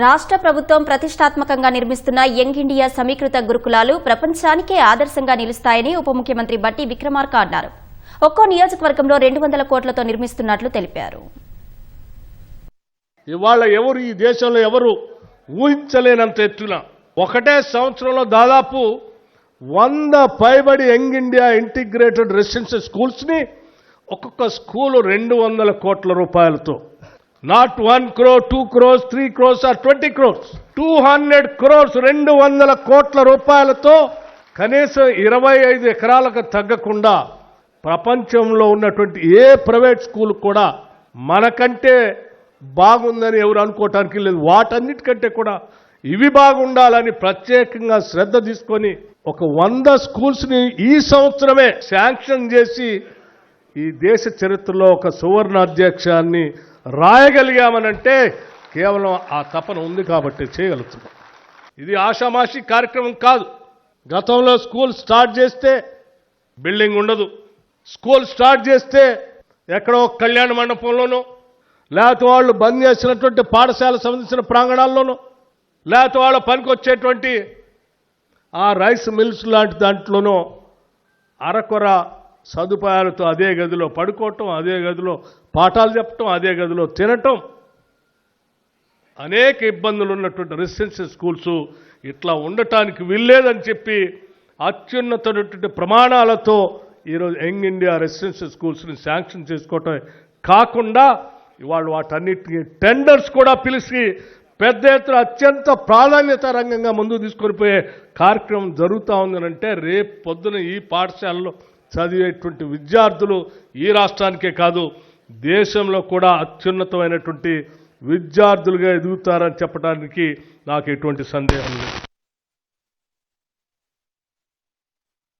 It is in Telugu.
రాష్ట్ర ప్రభుత్వం ప్రతిష్టాత్మకంగా నిర్మిస్తున్న యంగ్ ఇండియా సమీకృత గురుకులాలు ప్రపంచానికే ఆదర్శంగా నిలుస్తాయని ఉప ముఖ్యమంత్రి బట్టి విక్రమార్క అన్నారు. ఒక్కో నియోజకవర్గంలో 200 కోట్లతో నిర్మిస్తున్నట్లు తెలిపారు. ఇవాళ ఈ దేశంలో ఎవరు ఊహించలేనంత ఎత్తున ఒకటే సంవత్సరంలో దాదాపు 100 పైబడి young India integrated residential schools ని ఒక్కొక్క స్కూలు 200 కోట్ల రూపాయలతో, not 1 crore, 2 crores, 3 crores or 20 crores, 200 crores 200 కోట్ల రూపాయలతో కనీసం 25 ఎకరాలకు తగ్గకుండా ప్రపంచంలో ఉన్నటువంటి ఏ ప్రైవేట్ స్కూల్ కూడా మనకంటే బాగుందని ఎవరు అనుకోవటానికి లేదు. వాటన్నిటికంటే కూడా ఇవి బాగుండాలని ప్రత్యేకంగా శ్రద్ధ తీసుకొని ఒక 100 స్కూల్స్ని ఈ సంవత్సరమే శాంక్షన్ చేసి ఈ దేశ చరిత్రలో ఒక సువర్ణ అధ్యక్షాన్ని రాయగలిగామనంటే కేవలం ఆ తపన ఉంది కాబట్టి చేయగలుగుతున్నాం. ఇది ఆషామాషి కార్యక్రమం కాదు. గతంలో స్కూల్ స్టార్ట్ చేస్తే బిల్డింగ్ ఉండదు. స్కూల్ స్టార్ట్ చేస్తే ఎక్కడో కళ్యాణ మండపంలోనో, లేకపోతే వాళ్ళు బంద్ చేసినటువంటి పాఠశాలకు సంబంధించిన ప్రాంగణాల్లోనూ, లేకపోతే వాళ్ళ పనికి వచ్చేటువంటి ఆ రైస్ మిల్స్ లాంటి దాంట్లోనూ అరకొర సదుపాయాలతో అదే గదిలో పడుకోవటం, అదే గదిలో పాఠాలు చెప్పటం, అదే గదిలో తినటం, అనేక ఇబ్బందులు ఉన్నటువంటి రెసిడెన్షియల్ స్కూల్స్ ఇట్లా ఉండటానికి వీల్లేదని చెప్పి అత్యున్నతమైనటువంటి ప్రమాణాలతో ఈరోజు యంగ్ ఇండియా రెసిడెన్షియల్ స్కూల్స్ని శాంక్షన్ చేసుకోవటం కాకుండా ఇవాళ వాటన్నిటికీ టెండర్స్ కూడా పిలిచి పెద్ద ఎత్తున అత్యంత ప్రాధాన్యత రంగంగా ముందుకు తీసుకొని పోయే కార్యక్రమం జరుగుతూ ఉందనంటే రేపు పొద్దున ఈ పాఠశాలలో చదివేటువంటి విద్యార్థులు ఈ రాష్ట్రానికే కాదు దేశంలో కూడా అత్యున్నతమైనటువంటి విద్యార్థులుగా ఎదుగుతారని చెప్పడానికి నాకు ఎటువంటి సందేహం లేదు.